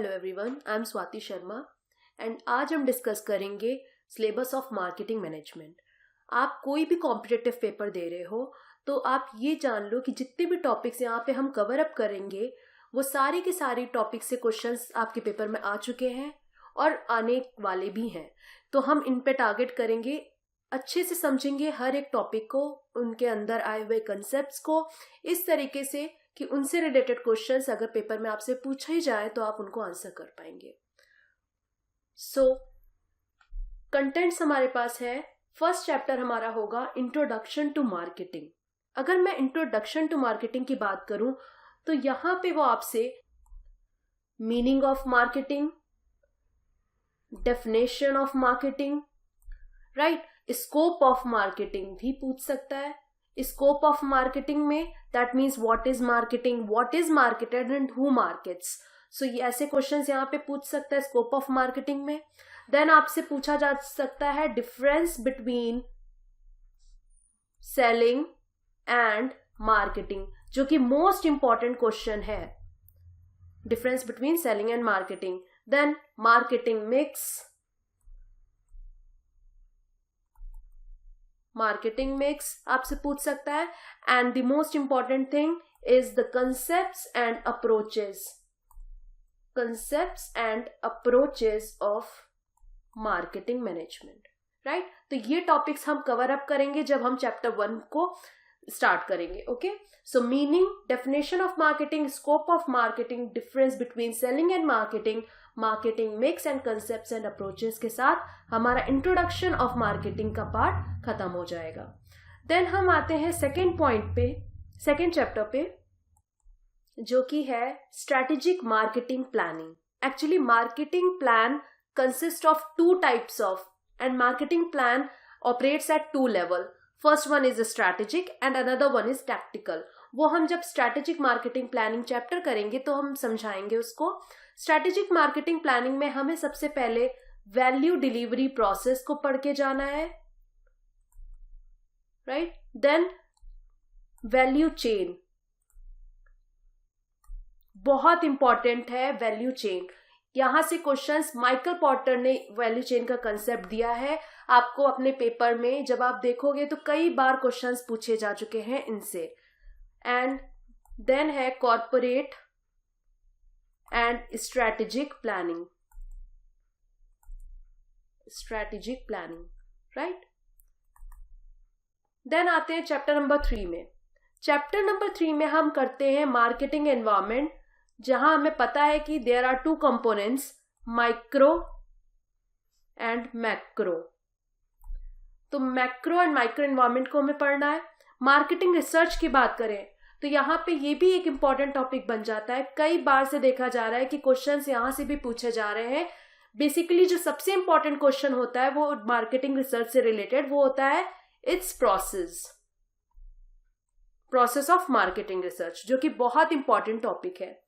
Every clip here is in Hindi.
Hello everyone, I am Swati Sharma and आज हम डिस्कस करेंगे सिलेबस ऑफ मार्केटिंग मैनेजमेंट। आप कोई भी कॉम्पिटिटिव पेपर दे रहे हो तो आप ये जान लो कि जितने भी टॉपिक्स यहाँ पे हम कवर अप करेंगे वो सारे के सारे टॉपिक से क्वेश्चंस आपके पेपर में आ चुके हैं और आने वाले भी हैं। तो हम इन पे टारगेट करेंगे, अच्छे से समझेंगे हर एक टॉपिक को, उनके अंदर आए हुए कंसेप्ट्स को, इस तरीके से कि उनसे रिलेटेड क्वेश्चंस अगर पेपर में आपसे पूछा ही जाए तो आप उनको आंसर कर पाएंगे। कंटेंट्स हमारे पास है। फर्स्ट चैप्टर हमारा होगा इंट्रोडक्शन टू मार्केटिंग। अगर मैं इंट्रोडक्शन टू मार्केटिंग की बात करूं तो यहां पे वो आपसे meaning of marketing, definition of marketing, right, scope of marketing भी पूछ सकता है। स्कोप ऑफ मार्केटिंग में that means what is marketing, what is marketed and who markets. So ये ऐसे क्वेश्चंस यहाँ पे पूछ सकता है स्कोप ऑफ मार्केटिंग में। देन आपसे पूछा जा सकता है difference between selling and marketing, जो कि मोस्ट इंपॉर्टेंट क्वेश्चन है, difference between selling and marketing. Then marketing mix आपसे पूछ सकता है। And the most important thing is the concepts and approaches of marketing management, right. तो ये टॉपिक्स हम कवर अप करेंगे जब हम चैप्टर 1 को स्टार्ट करेंगे। Okay, so meaning, definition of marketing, scope of marketing, difference between selling and marketing, marketing mix and concepts and approaches के साथ हमारा इंट्रोडक्शन ऑफ मार्केटिंग का पार्ट खत्म हो जाएगा। देन हम आते हैं सेकेंड पॉइंट पे, सेकेंड चैप्टर पे, जो कि है strategic marketing planning. Actually marketing plan consist of two types of, and marketing plan operates at two level. First one is strategic and another one is tactical. वो हम जब स्ट्रेटेजिक मार्केटिंग प्लानिंग चैप्टर करेंगे तो हम समझाएंगे उसको। स्ट्रेटेजिक मार्केटिंग प्लानिंग में हमें सबसे पहले वैल्यू डिलीवरी प्रोसेस को पढ़ के जाना है, राइट। देन वैल्यू चेन, बहुत इंपॉर्टेंट है वैल्यू चेन। यहां से क्वेश्चंस, माइकल पॉर्टर ने वैल्यू चेन का कंसेप्ट दिया है आपको अपने पेपर में, जब आप देखोगे तो कई बार क्वेश्चंस पूछे जा चुके हैं इनसे। एंड देन है corporate and strategic planning, right. Then आते हैं चैप्टर नंबर 3 में। चैप्टर नंबर 3 में हम करते हैं मार्केटिंग एनवायरनमेंट, जहां हमें पता है कि there are two components, micro and macro. तो मैक्रो एंड माइक्रो एनवायरनमेंट को हमें पढ़ना है। मार्केटिंग रिसर्च की बात करें तो यहाँ पे ये भी एक इंपॉर्टेंट टॉपिक बन जाता है। कई बार से देखा जा रहा है कि क्वेश्चंस यहाँ से भी पूछे जा रहे हैं। बेसिकली जो सबसे इंपॉर्टेंट क्वेश्चन होता है वो मार्केटिंग रिसर्च से रिलेटेड वो होता है it's process of marketing research, जो कि बहुत इंपॉर्टेंट टॉपिक है।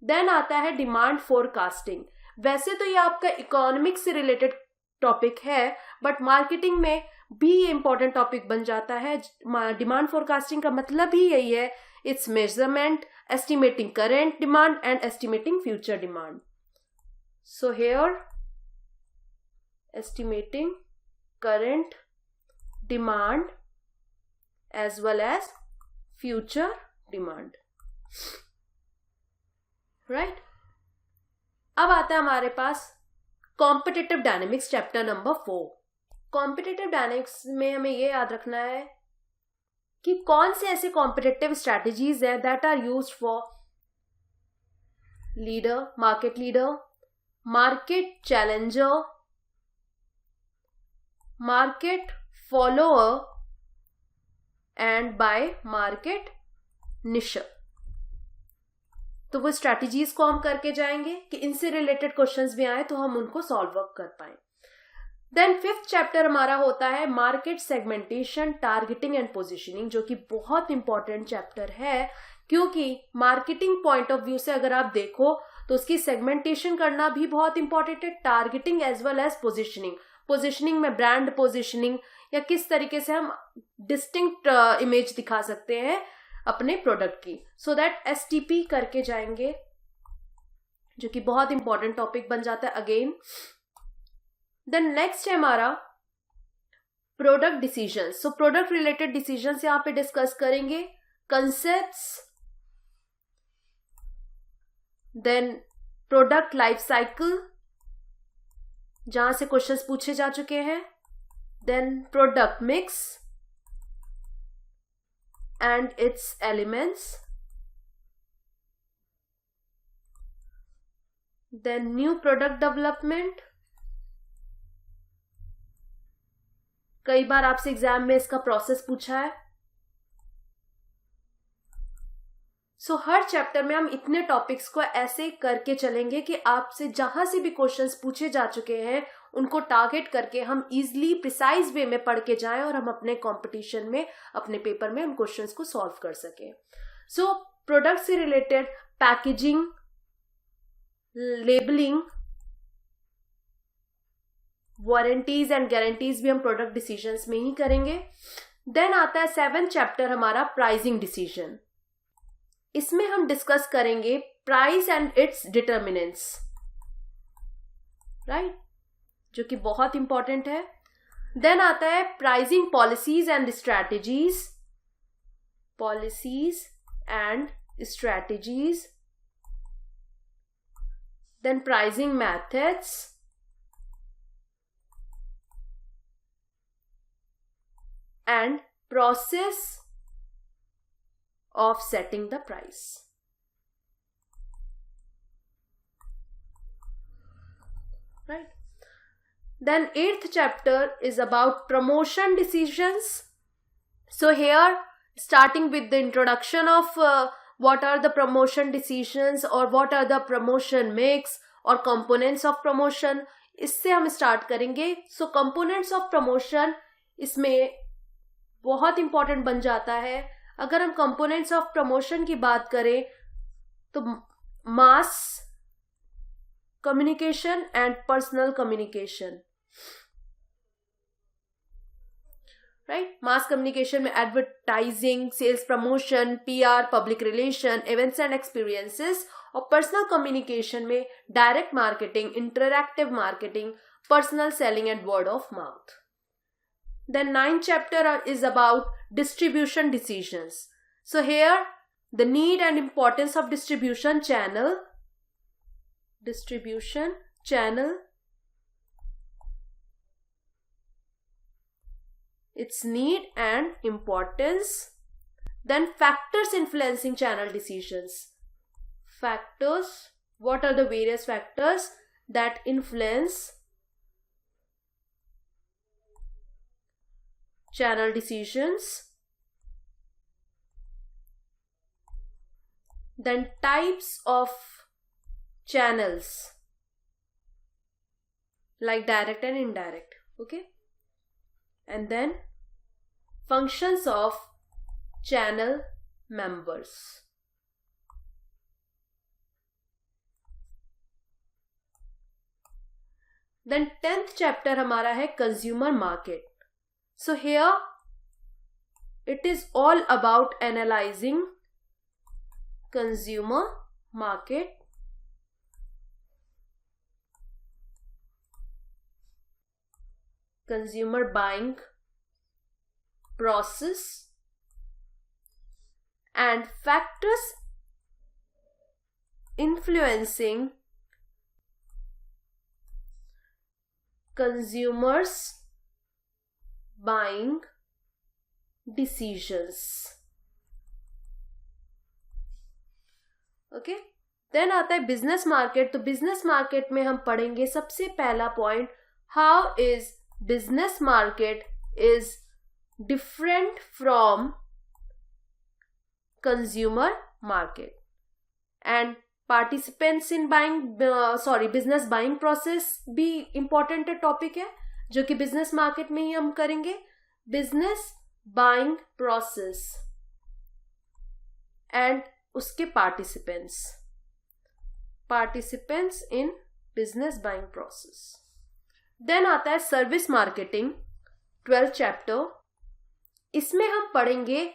देन आता है डिमांड फोरकास्टिंग। वैसे तो ये आपका इकोनॉमिक्स से रिलेटेड टॉपिक है, बट मार्केटिंग में भी ये इंपॉर्टेंट टॉपिक बन जाता है। डिमांड फोरकास्टिंग का मतलब ही यही है, it's measurement, estimating current demand and estimating future demand. So here estimating current demand as well as future demand, right. अब आता है हमारे पास competitive dynamics chapter number 4। Competitive dynamics में हमें यह याद रखना है कि कौन से ऐसे कॉम्पिटिटिव स्ट्रेटजीज है that are used for leader, market leader, market challenger, market follower and by market nicher. तो वो स्ट्रैटेजीज को हम करके जाएंगे कि इनसे रिलेटेड क्वेश्चंस भी आए तो हम उनको सॉल्व अप कर पाए। देन 5th चैप्टर हमारा होता है market segmentation, targeting and positioning, जो कि बहुत इंपॉर्टेंट चैप्टर है, क्योंकि मार्केटिंग पॉइंट ऑफ व्यू से अगर आप देखो तो उसकी सेगमेंटेशन करना भी बहुत इंपॉर्टेंट है, targeting as well as positioning में ब्रांड पोजीशनिंग या किस तरीके से हम डिस्टिंक्ट इमेज दिखा सकते हैं अपने प्रोडक्ट की, सो दैट STP करके जाएंगे। जो कि बहुत इंपॉर्टेंट टॉपिक बन जाता है अगेन। देन नेक्स्ट है हमारा product decisions. So product related decisions यहाँ पे डिस्कस करेंगे, concepts, then product life cycle जहां से क्वेश्चंस पूछे जा चुके हैं, then product mix and its elements, then new product development. कई बार आपसे एग्जाम में इसका प्रोसेस पूछा है। सो हर चैप्टर में हम इतने टॉपिक्स को ऐसे करके चलेंगे कि आपसे जहां से भी क्वेश्चंस पूछे जा चुके हैं उनको टारगेट करके हम इजीली प्रिसाइज वे में पढ़ के जाएं और हम अपने कंपटीशन में, अपने पेपर में उन क्वेश्चंस को सॉल्व कर सकें। सो प्रोडक्ट से related packaging, labelling, warranties and guarantees भी हम प्रोडक्ट डिसीजंस में ही करेंगे। देन आता है 7th चैप्टर हमारा प्राइसिंग डिसीजन। इसमें हम डिस्कस करेंगे price and its determinants, right, जो कि बहुत इंपॉर्टेंट है। देन आता है pricing policies and strategies, policies and strategies, then pricing methods, and process of setting the price. Right? Then 8th chapter is about promotion decisions. So here, starting with the introduction of what are the promotion decisions or what are the promotion mix or components of promotion, इससे हम start करेंगे. So components of promotion इसमें बहुत इंपॉर्टेंट बन जाता है। अगर हम कंपोनेंट्स ऑफ प्रमोशन की बात करें तो mass communication and personal communication, right. Mass communication में advertising, sales promotion, PR, public relation, events and experiences, और पर्सनल कम्युनिकेशन में direct marketing, interactive marketing, personal selling and word of mouth. Then 9th chapter is about distribution decisions. So here the need and importance of distribution channel, its need and importance. Then factors influencing channel decisions. Factors, what are the various factors that influence channel decisions. Then types of channels like direct and indirect, okay, and then functions of channel members. Then 10th chapter हमारा है consumer market. So here it is all about analyzing consumer market, consumer buying process, and factors influencing consumers buying decisions. Okay, then आता है बिजनेस मार्केट। तो बिजनेस मार्केट में हम पढ़ेंगे सबसे पहला point, how is business market is different from consumer market, and participants in buying business buying process भी इंपॉर्टेंट टॉपिक है जो कि बिजनेस मार्केट में ही हम करेंगे। बिजनेस बाइंग प्रोसेस एंड उसके participants in business buying process. Then आता है सर्विस मार्केटिंग, 12th चैप्टर। इसमें हम पढ़ेंगे